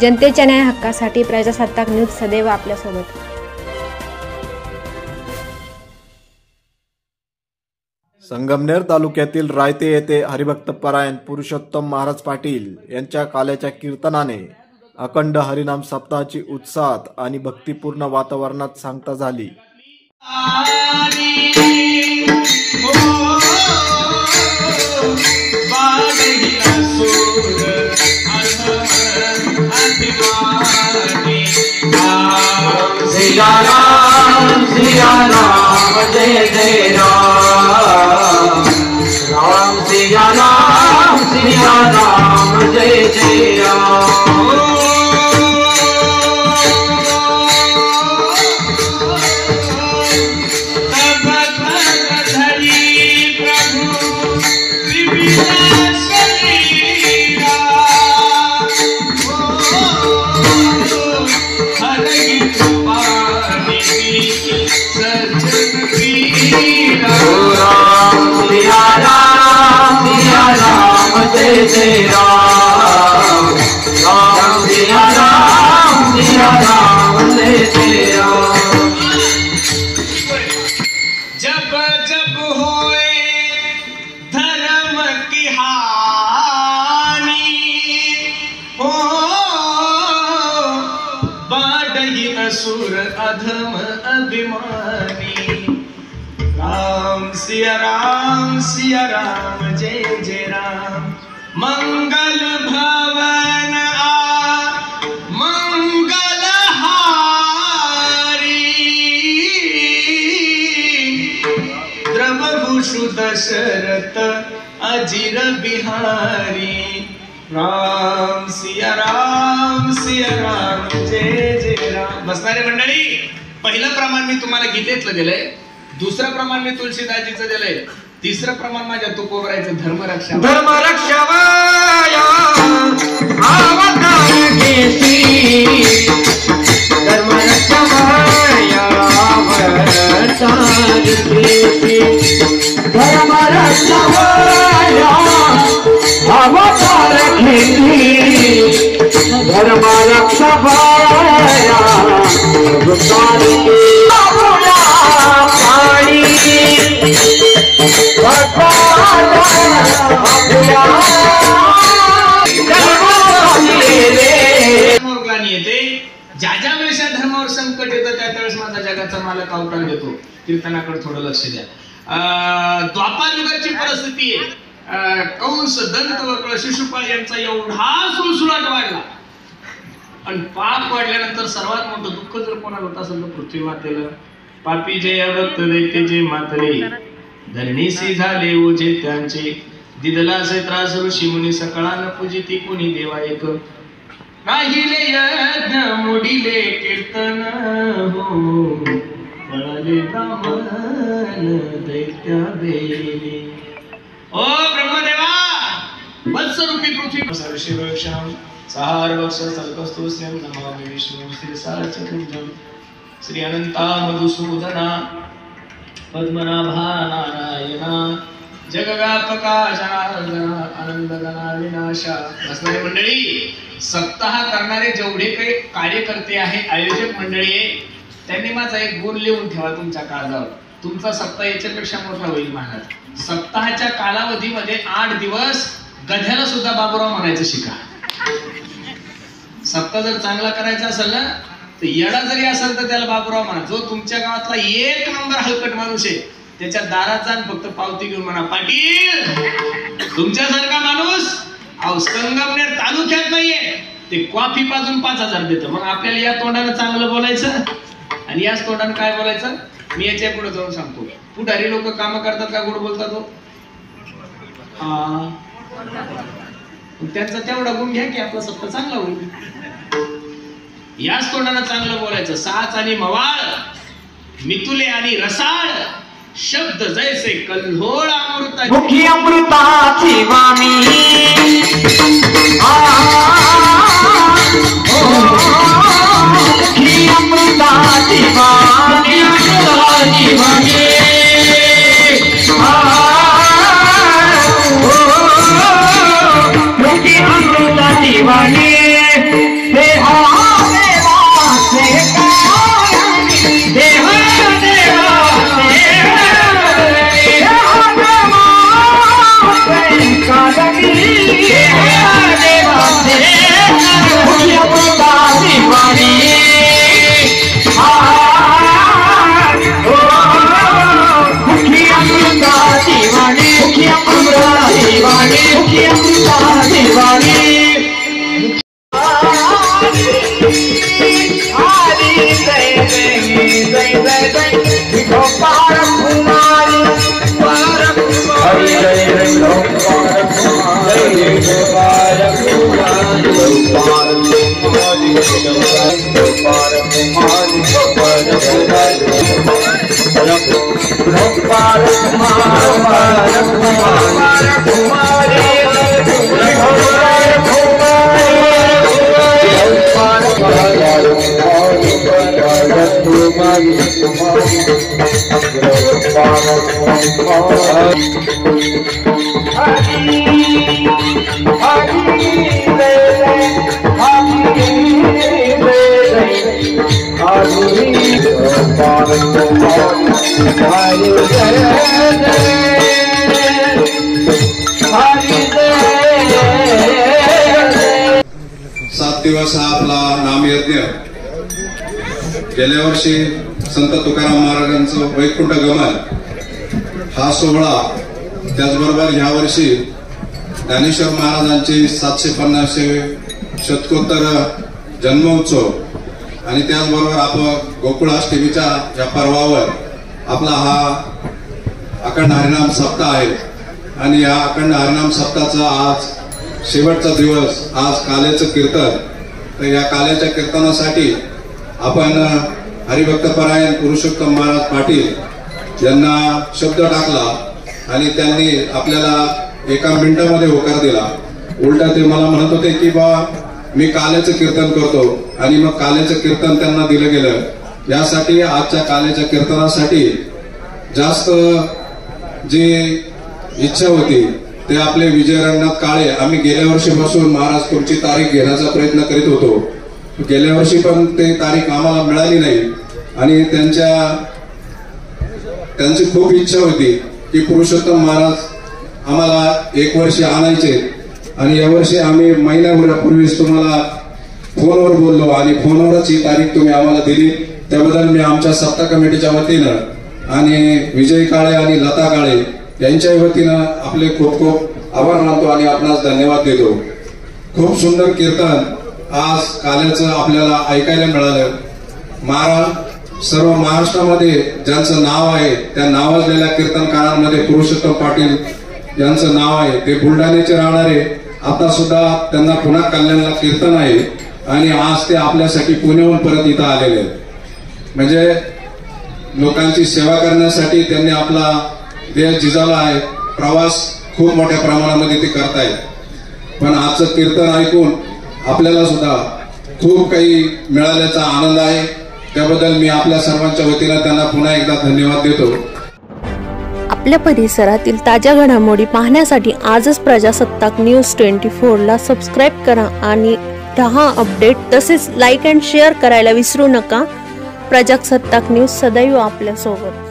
जनतेच्या न्याय हक्कासाठी प्रजासत्ताक न्यूज सदैव आपल्यासोबत। संगमनेर तालुक्यातील रायते येथे हरिभक्तपरायण पुरुषोत्तम महाराज पाटील यांच्या काल्याच्या कीर्तनाने अखंड हरिनाम सप्ताहाची उत्साहात आणि भक्तिपूर्ण वातावरणात सांगता झाली। सिया राम जय जय राम, राम सिया राम जय जय राम। जय जय राम, राम सिया राम जय जय राम। जब जब होए धर्म की हानि, हो बाढ़ी असुर अधम अभिमानी। राम सिया राम जय जय राम। मंगल भवन मंगल हारी, द्रवभूषु दशरथ अजिर बिहारी। राम सिया राम जय जय राम। बसणारे मंडळी, पहिलं प्रमाण मी तुम्हाला गीतेतलं दिलंय, दुसरं प्रमाण मी तुलसीदासजीचं दिलंय, तिसरं प्रमाण माझ्या तुकोबरायचं धर्मरक्षा धर्मरक्षावया अवतार केसी, धर्मरक्षावया अवतार केसी, धर्मरक्षावया अवतार केसी, धर्मरक्षावया अवतार केसी। ज्या ज्या वेळेस धर्मावर संकट येतं त्या त्यावेळेस माझा जगाचा मालक अवतार घेतो। कीर्तनाकडे थोडं लक्ष द्या। द्वापार युगाची परिस्थिती आहे, कंस दंत वक्र शिशुपाल यांचा एवढा सुळसुळाट वाढला आणि पाप वाढल्यानंतर सर्वात मोठं दुःख जर कोणाला होत असेल तर पृथ्वी मातेला। पापी जय भक्त दैत्य जे मातरे, धरणीसी झाले ओझे त्यांचे, दिदला से त्रास ऋषी मुनी सकळान पूजिती कोणी देवा एक। राहिले यज्ञ मोडिले कीर्तन, हो पळाले ब्राह्मण दैत्य बेले। ओ ब्रह्मदेवा, वत्सरूपी पृथ्वी सर्वशिवक्षाम सहार वक्ष सल्पस्तु स्नेम नमामि विष्णु श्रीसाचतुर्भुजं। श्री अनंता मधुसूदना पद्मनाभा नारायणा, जगव्यापका जनार्दना आनंदगणा विनाशा। बसणारे मंडळी, सप्ताह करणारे जेवढे काही कार्यकर्ते आहे, आयोजक मंडळी आहे, त्यांनी माझा एक गुण लिहून ठेवा तुमच्या काळजावर। तुमचा सप्ताह याच्यापेक्षा मोठा होईल महाराज। सप्ताहाच्या कालावधीमध्ये 8 दिवस गध्याला सुद्धा बाबूराव म्हणायचं शिका। सप्ताह जर चांगला करायचा असेल ना, तर येडा जरी असेल तर त्याला बाबूराव म्हणा। जो तुमच्या गावातला 1 नंबर हलकट माणूस आहे त्याच्या दारात जाऊन फक्त पावती घेऊन म्हणा, पाटील तुमच्यासारखा माणूस अहो संगमनेर तालुक्यात नाहीये, ते कॉफी पाजून 5000 देतं। मग आपल्याला या तोंडानं चांगलं बोलायचं आणि याच तोंडानं काय बोलायचं, मी याच्या पुढे जाऊन सांगतो। पुढारी लोक काम करतात का गोड बोलतात हो? त्यांचा तेवढा गुण घ्या की आपला सप्ताह चांगला होईल। याच तोंडानं चांगलं बोलायचं। साच आणि मवाळ, मितुले आणि रसाळ, शब्द जैसे कल्होळ अमृता, मुखी अमृताची वाणी, मुखी अमृताची वाणी, मुखी अमृताची वाणी, हे सात दिवस हा आपला नामयज्ञ गेल्या वर्षी संत तुकाराम महाराजांचं वैकुंठ गमन हा सोहळा, त्याचबरोबर ह्या वर्षी ज्ञानेश्वर महाराजांचे 750वे शतकोत्तर जन्मोत्सव आणि त्याचबरोबर आपण गोकुळाष्टमीच्या या पर्वावर आपला हा अखंड हरिनाम सप्ताह आहे आणि या अखंड हरिनाम सप्ताहाचा आज शेवटचा दिवस, आज काल्याचं कीर्तन. तर या काल्याच्या कीर्तनासाठी आपण हरिभक्तपरायण पुरुषोत्तम महाराज पाटील यांना शब्द टाकला आणि त्यांनी आपल्याला एका मिनिटामध्ये होकार दिला. उलटा ते मला म्हणत होते की बा मी काल्याचं कीर्तन करतो आणि मग काल्याचं कीर्तन त्यांना दिलं गेलं. यासाठी आजच्या काल्याच्या कीर्तनासाठी जास्त जी इच्छा होती ते आपले विजय रंगनाथ काळे. आम्ही गेल्या वर्षीपासून महाराज तुमची तारीख घेण्याचा प्रयत्न करीत होतो. गेल्या वर्षी पण ते तारीख आम्हाला मिळाली नाही आणि त्यांची खूप इच्छा होती की पुरुषोत्तम महाराज आम्हाला एक वर्षी आणायचे आणि यावर्षी आम्ही महिन्याभरापूर्वीच तुम्हाला फोनवर बोललो आणि फोनवरच ही तारीख तुम्ही आम्हाला दिली. त्याबद्दल मी आमच्या सप्ताह कमिटीच्या वतीनं आणि विजय काळे आणि लता काळे यांच्या वतीनं आपले खूप खूप आभार मानतो आणि आपणास धन्यवाद देतो. खूप सुंदर कीर्तन आज काल्याचं आपल्याला ऐकायला मिळालं. सर्व महाराष्ट्रामध्ये ज्यांचं नाव आहे त्या नावाजलेल्या कीर्तनकारांमध्ये पुरुषोत्तम पाटील यांचं नाव आहे. ते बुलढाण्याचे राहणारे, आता सुद्धा त्यांना पुन्हा कल्याणला कीर्तन आहे आणि आज ते आपल्यासाठी पुण्याहून परत इथं आलेले आहेत. म्हणजे लोकांची सेवा करण्यासाठी त्यांनी आपला देह झिजावला आहे. प्रवास खूप मोठ्या प्रमाणामध्ये ते करतायत. पण आजचं कीर्तन ऐकून आपल्याला सुद्धा खूप काही मिळाल्याचा आनंद आहे. त्याबद्दल मी आपल्या सर्वांच्या वतीनं त्यांना पुन्हा एकदा धन्यवाद देतो. आपल्या परिसरातील ताज्या घडामोडी पाहण्यासाठी आजच प्रजासत्ताक न्यूज 24 ला सबस्क्राईब करा आणि रहा अपडेट. तसेच लाईक अँड शेअर करायला विसरू नका. प्रजासत्ताक न्यूज सदैव आपल्या सोबत.